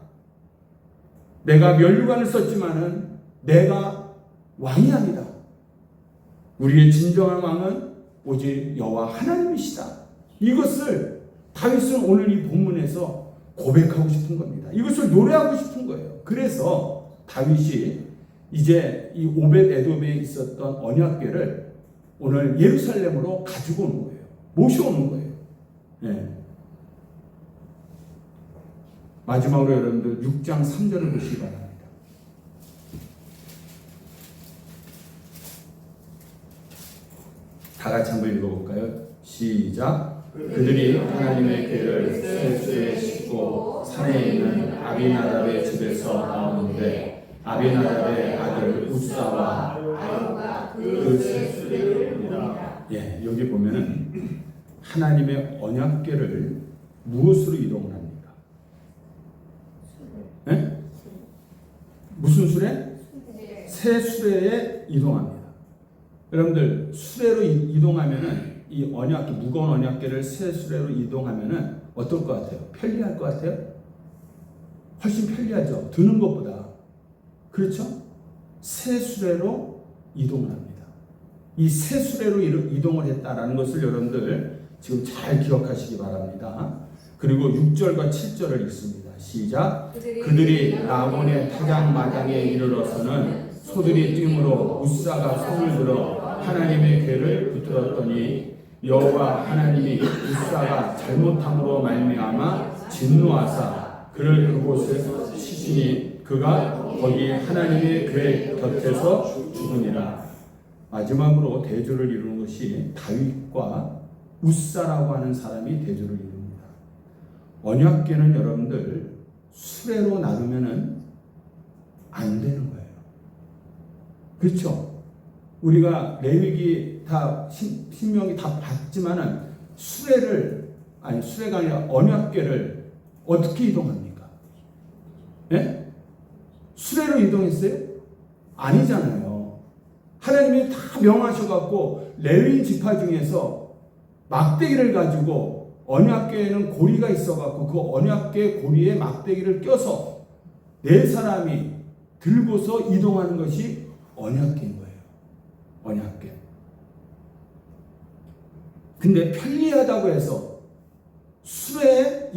내가 면류관을 썼지만은 내가 왕이 아니다. 우리의 진정한 왕은 오직 여호와 하나님이시다. 이것을 다윗은 오늘 이 본문에서 고백하고 싶은 겁니다. 이것을 노래하고 싶은 거예요. 그래서 다윗이 이제 이 오벳 에돔에 있었던 언약궤를 오늘 예루살렘으로 가지고 오는 거예요. 모셔오는 거예요. 네. 마지막으로 여러분들 6장 3절을 보시기 바랍니다. 다 같이 한번 읽어볼까요? 시작. 그들이 하나님의 궤를 쇠수에 싣고 산에 있는 아비나답의 집에서 나오는데 아비나답의 아들 우사와 아유가 그 쇠수를 봅니다. 예, 여기 보면은 하나님의 언약궤를 무엇으로 이동을 합니까? 예? 무슨 수레? 새 수레에 이동합니다. 여러분들 수레로 이동하면은 이 언약궤 무거운 언약궤를 새 수레로 이동하면은 어떨 것 같아요? 편리할 것 같아요? 훨씬 편리하죠. 드는 것보다. 그렇죠? 새 수레로 이동을 합니다. 이 새 수레로 이동을 했다라는 것을 여러분들 지금 잘 기억하시기 바랍니다. 그리고 6절과 7절을 읽습니다. 시작. 그들이 라몬의 타작마당에 이르러서는 소들이 뛰므로 우사가 손을 들어 하나님의 궤를 붙들었더니 여호와 하나님이 우사가 잘못함으로 말미암아 진노하사 그를 그곳에서 치시니 그가 거기 하나님의 궤 곁에서 죽으니라. 마지막으로 대조를 이루는 것이 다윗과 우사라고 하는 사람이 대조를 이룹니다. 언약궤는 여러분들 수레로 나누면은 안 되는 거예요. 그렇죠? 우리가 레위기 다 신명기 다 봤지만은 수레가 아니라 언약궤를 어떻게 이동합니까? 예? 수레로 이동했어요? 아니잖아요. 하나님이 다 명하셔갖고 레위인 지파 중에서 막대기를 가지고 언약궤에는 고리가 있어갖고 그 언약궤 고리에 막대기를 껴서 네 사람이 들고서 이동하는 것이 언약궤인 거예요. 언약궤. 근데 편리하다고 해서 수레에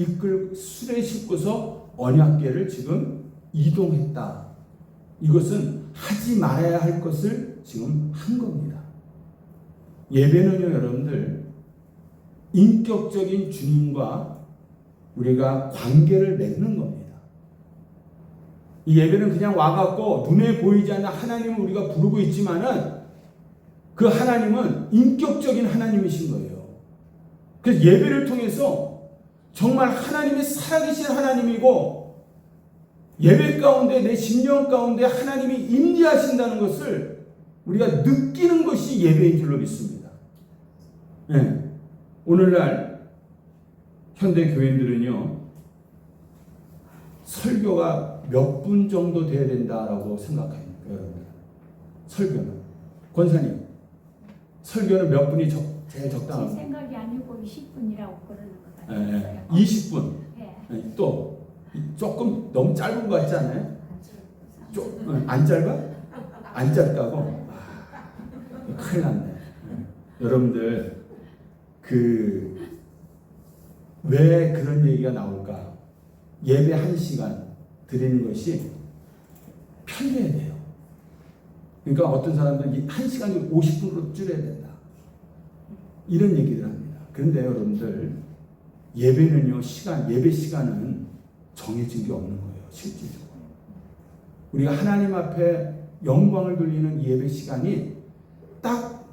싣고서 언약궤를 지금 이동했다. 이것은 하지 말아야 할 것을 지금 한 겁니다. 예배는요, 여러분들, 인격적인 주님과 우리가 관계를 맺는 겁니다. 이 예배는 그냥 와갖고 눈에 보이지 않는 하나님을 우리가 부르고 있지만은 그 하나님은 인격적인 하나님이신 거예요. 그래서 예배를 통해서 정말 하나님이 살아계신 하나님이고 예배 가운데 내 심령 가운데 하나님이 임재하신다는 것을 우리가 느끼는 것이 예배인 줄로 믿습니다. 네. 오늘날 현대 교인들은요 설교가 몇 분 정도 돼야 된다라고 생각합니까, 여러분? 설교는 권사님, 설교는 몇 분이 제일 적당하고? 제 생각이 아니고 20분이라고 그러는 것 같아요. 네, 20분. 네. 또 조금 너무 짧은 거 같지 않아요? 안 짧아? 안 짧다고? 큰일 났네. 여러분들 왜 그런 얘기가 나올까? 예배 1시간 드리는 것이 편리해야 돼요. 그러니까 어떤 사람들은 1시간이 50분으로 줄여야 된다. 이런 얘기를 합니다. 그런데 여러분들 예배는요, 예배 시간은 정해진 게 없는 거예요. 실질적으로. 우리가 하나님 앞에 영광을 돌리는 예배 시간이 딱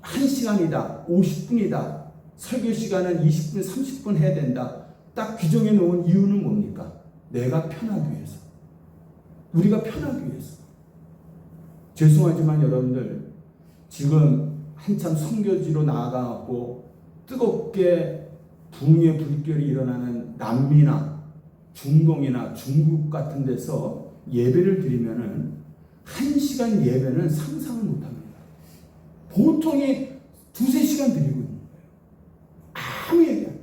1시간이다, 50분이다, 설교 시간은 20분, 30분 해야 된다. 딱 규정해 놓은 이유는 뭡니까? 내가 편하기 위해서. 우리가 편하기 위해서. 죄송하지만 여러분들, 지금 한참 선교지로 나아가고 뜨겁게 붕의 불결이 일어나는 남미나 중동이나 중국 같은 데서 예배를 드리면은 1시간 예배는 상상을 못합니다. 보통이 2-3시간 드리고 있는 거예요. 아무 얘기 안 해요.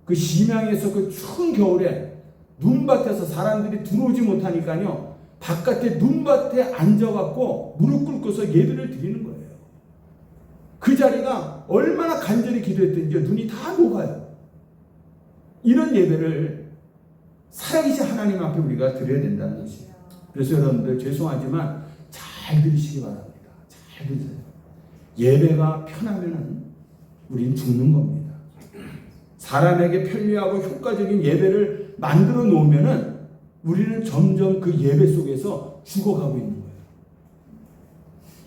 그 심양에서 그 추운 겨울에 눈밭에서 사람들이 들어오지 못하니까요, 바깥에 눈밭에 앉아갖고 무릎 꿇고서 예배를 드리는 거예요. 그 자리가 얼마나 간절히 기도했든지 눈이 다 녹아요. 이런 예배를 살아계신 하나님 앞에 우리가 드려야 된다는 것이에요. 그래서 여러분들 죄송하지만 잘 들으시기 바랍니다. 잘 들으세요. 예배가 편하면은 우린 죽는 겁니다. 사람에게 편리하고 효과적인 예배를 만들어 놓으면은 우리는 점점 그 예배 속에서 죽어가고 있는 거예요.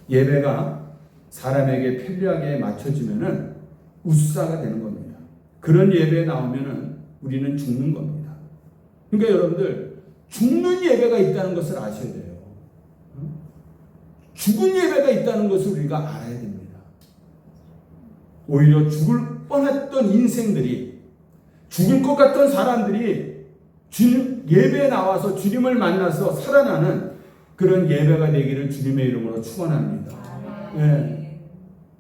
예배가 사람에게 편리하게 맞춰지면은 우사가 되는 겁니다. 그런 예배에 나오면은 우리는 죽는 겁니다. 그러니까 여러분들, 죽는 예배가 있다는 것을 아셔야 돼요. 죽은 예배가 있다는 것을 우리가 알아야 됩니다. 오히려 죽을 뻔했던 인생들이, 죽을 것 같던 사람들이 주님 예배에 나와서 주님을 만나서 살아나는 그런 예배가 되기를 주님의 이름으로 축원합니다. 예.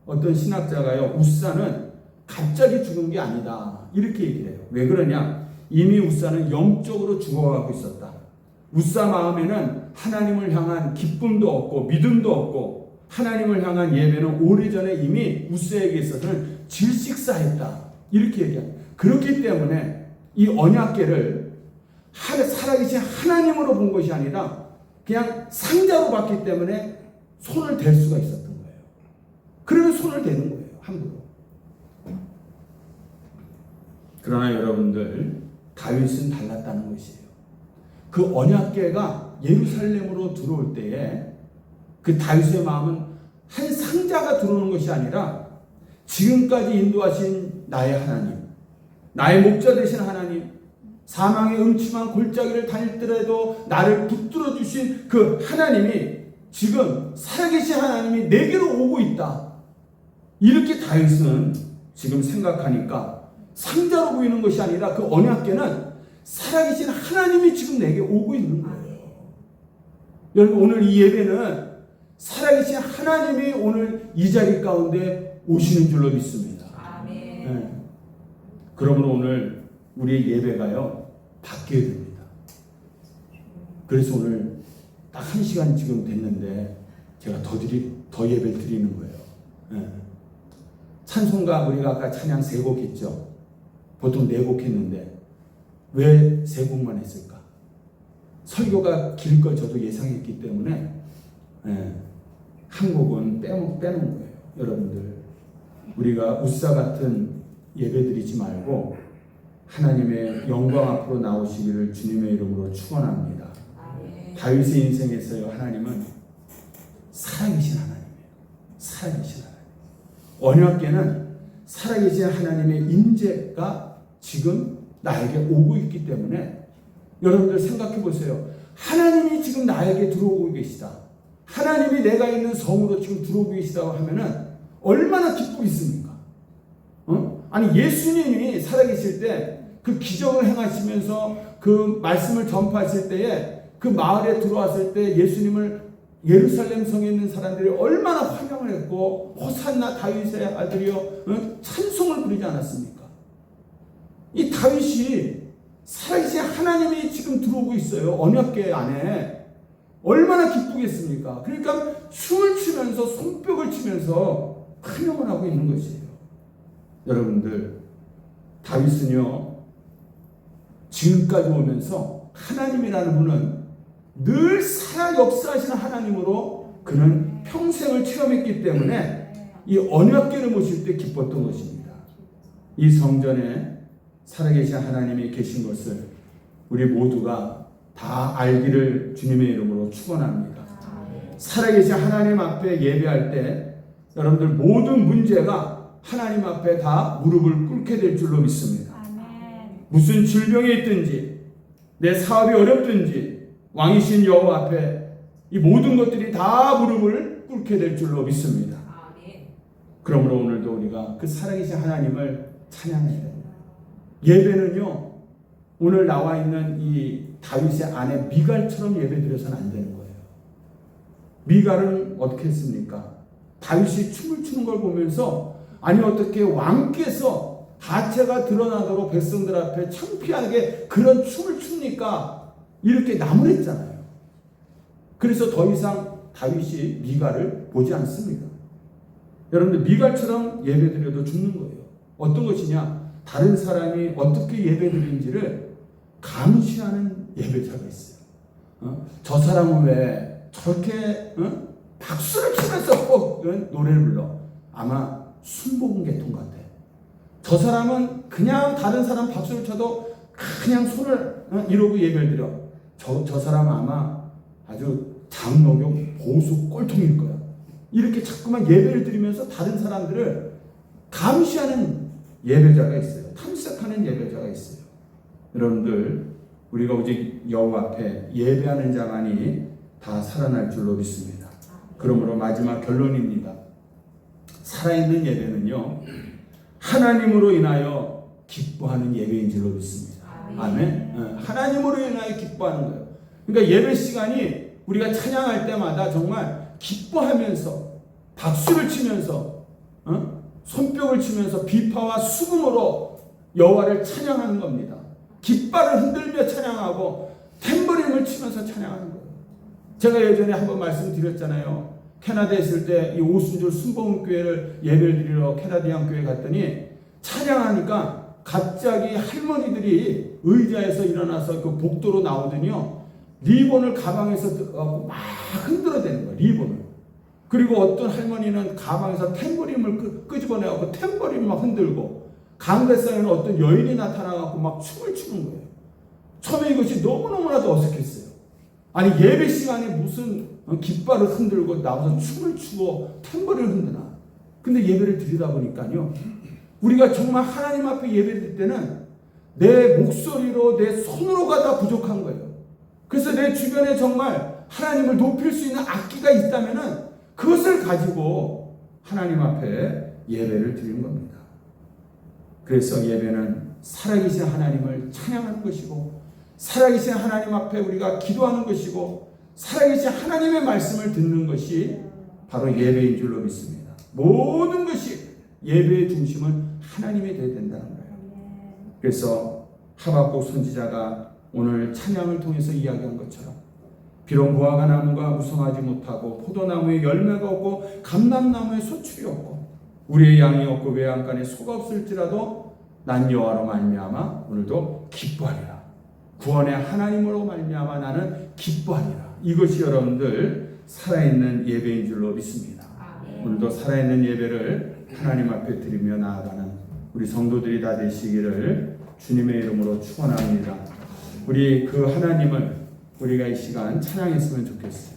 어떤 신학자가요, 우사는 갑자기 죽은 게 아니다, 이렇게 얘기를 해요. 왜 그러냐? 이미 우사는 영적으로 죽어가고 있었다. 우사 마음에는 하나님을 향한 기쁨도 없고 믿음도 없고 하나님을 향한 예배는 오래전에 이미 우사에게 있어서는 질식사했다, 이렇게 얘기합니다. 그렇기 때문에 이 언약궤를 살아계신 하나님으로 본 것이 아니라 그냥 상자로 봤기 때문에 손을 댈 수가 있었던 거예요. 그러면 손을 대는 거예요, 함부로. 그러나 여러분들, 다윗은 달랐다는 것이에요. 그 언약궤가 예루살렘으로 들어올 때에 그 다윗의 마음은 한 상자가 들어오는 것이 아니라 지금까지 인도하신 나의 하나님, 나의 목자 되신 하나님, 사망의 음침한 골짜기를 다닐더라도 나를 붙들어 주신 그 하나님이 지금 살아계신 하나님이 내게로 오고 있다, 이렇게 다윗은 지금 생각하니까 상자로 보이는 것이 아니라 그 언약궤는 살아계신 하나님이 지금 내게 오고 있는 거예요. 여러분, 오늘 이 예배는 살아계신 하나님이 오늘 이 자리 가운데 오시는 줄로 믿습니다. 아멘. 네. 그러므로 오늘 우리의 예배가요, 바뀌어야 됩니다. 그래서 오늘 딱 1시간 지금 됐는데 제가 더 예배를 드리는 거예요. 네. 찬송가 우리가 아까 찬양 3곡 했죠. 보통 4곡 했는데 왜 3곡만 했을까? 설교가 길 걸 저도 예상했기 때문에 한 곡은 빼놓은 거예요. 여러분들, 우리가 우사 같은 예배 드리지 말고 하나님의 영광 앞으로 나오시기를 주님의 이름으로 축원합니다. 다윗의 인생에서요, 하나님은 살아계신 하나님이에요. 살아계신 하나님. 언약궤는 살아계신 하나님의 임재가 지금 나에게 오고 있기 때문에 여러분들 생각해 보세요. 하나님이 지금 나에게 들어오고 계시다, 하나님이 내가 있는 성으로 지금 들어오고 계시다고 하면은 얼마나 기쁘겠습니까? 아니, 예수님이 살아계실 때 그 기적을 행하시면서 그 말씀을 전파하실 때에 그 마을에 들어왔을 때 예수님을 예루살렘 성에 있는 사람들이 얼마나 환영을 했고 호산나 다윗의 아들이여 찬송을 부르지 않았습니까? 이 다윗이 살아계신 하나님이 지금 들어오고 있어요. 언약궤 안에. 얼마나 기쁘겠습니까? 그러니까 춤을 추면서 손뼉을 치면서 환영을 하고 있는 것이에요. 여러분들, 다윗은요, 지금까지 오면서 하나님이라는 분은 늘 살아 역사하시는 하나님으로 그는 평생을 체험했기 때문에 이 언약궤를 모실 때 기뻤던 것입니다. 이 성전에 살아계신 하나님이 계신 것을 우리 모두가 다 알기를 주님의 이름으로 축원합니다. 살아계신 하나님 앞에 예배할 때 여러분들 모든 문제가 하나님 앞에 다 무릎을 꿇게 될 줄로 믿습니다. 아멘. 무슨 질병이 있든지 내 사업이 어렵든지 왕이신 여호와 앞에 이 모든 것들이 다 무릎을 꿇게 될 줄로 믿습니다. 그러므로 오늘도 우리가 그 살아계신 하나님을 찬양해야 됩니다. 예배는요, 오늘 나와 있는 이 다윗의 아내 미갈처럼 예배드려서는 안 되는 거예요. 미갈은 어떻게 했습니까? 다윗이 춤을 추는 걸 보면서 아니 어떻게 왕께서 하체가 드러나도록 백성들 앞에 창피하게 그런 춤을 춥니까? 이렇게 나무랬잖아요. 그래서 더 이상 다윗이 미갈을 보지 않습니다. 여러분들 미갈처럼 예배드려도 죽는 거예요. 어떤 것이냐? 다른 사람이 어떻게 예배드리는지를 감시하는 예배자가 있어요. 저 사람은 왜 저렇게 박수를 치면서 꼭 노래를 불러? 아마 순복음 계통 같아. 저 사람은 그냥 다른 사람 박수를 쳐도 그냥 손을 이러고 예배를 드려. 저 사람은 아마 아주 장로교 보수 꼴통일 거야. 이렇게 자꾸만 예배를 드리면서 다른 사람들을 감시하는 예배자가 있어요. 탐색하는 예배자가 있어요. 여러분들, 우리가 오직 여호와 앞에 예배하는 자만이 다 살아날 줄로 믿습니다. 그러므로 마지막 결론입니다. 살아있는 예배는요, 하나님으로 인하여 기뻐하는 예배인 줄로 믿습니다. 아멘. 하나님으로 인하여 기뻐하는 거예요. 그러니까 예배 시간이 우리가 찬양할 때마다 정말 기뻐하면서 박수를 치면서 손뼉을 치면서 비파와 수금으로 여호와를 찬양하는 겁니다. 깃발을 흔들며 찬양하고 탬버린을 치면서 찬양하는 거예요. 제가 예전에 한번 말씀드렸잖아요. 캐나다에 있을 때 이 오순절 순복음교회를 예배를 드리러 캐나디안 교회 갔더니 찬양하니까 갑자기 할머니들이 의자에서 일어나서 그 복도로 나오더니요, 리본을 가방에서 막 흔들어대는 거예요. 리본을. 그리고 어떤 할머니는 가방에서 탬버린을 끄집어내고 탬버린을 막 흔들고, 강대상에는 어떤 여인이 나타나갖고 막 춤을 추는 거예요. 처음에 이것이 너무너무나도 어색했어요. 아니 예배 시간에 무슨 깃발을 흔들고 나와서 춤을 추고 탬버린을 흔드나. 근데 예배를 드리다 보니까요, 우리가 정말 하나님 앞에 예배 드릴 때는 내 목소리로 내 손으로가 다 부족한 거예요. 그래서 내 주변에 정말 하나님을 높일 수 있는 악기가 있다면은 그것을 가지고 하나님 앞에 예배를 드리는 겁니다. 그래서 예배는 살아계신 하나님을 찬양하는 것이고, 살아계신 하나님 앞에 우리가 기도하는 것이고, 살아계신 하나님의 말씀을 듣는 것이 바로 예배인 줄로 믿습니다. 모든 것이 예배의 중심은 하나님이 되어야 된다는 거예요. 그래서 하박국 선지자가 오늘 찬양을 통해서 이야기한 것처럼, 비록 무화과 나무가 무성하지 못하고 포도나무에 열매가 없고 감람나무에 소출이 없고 우리의 양이 없고 외양간에 소가 없을지라도 난 여호와로 말미암아 오늘도 기뻐하리라. 구원의 하나님으로 말미암아 나는 기뻐하리라. 이것이 여러분들 살아있는 예배인 줄로 믿습니다. 오늘도 살아있는 예배를 하나님 앞에 드리며 나아가는 우리 성도들이 다 되시기를 주님의 이름으로 축원합니다. 우리 그 하나님을 우리가 이 시간 찬양했으면 좋겠어요.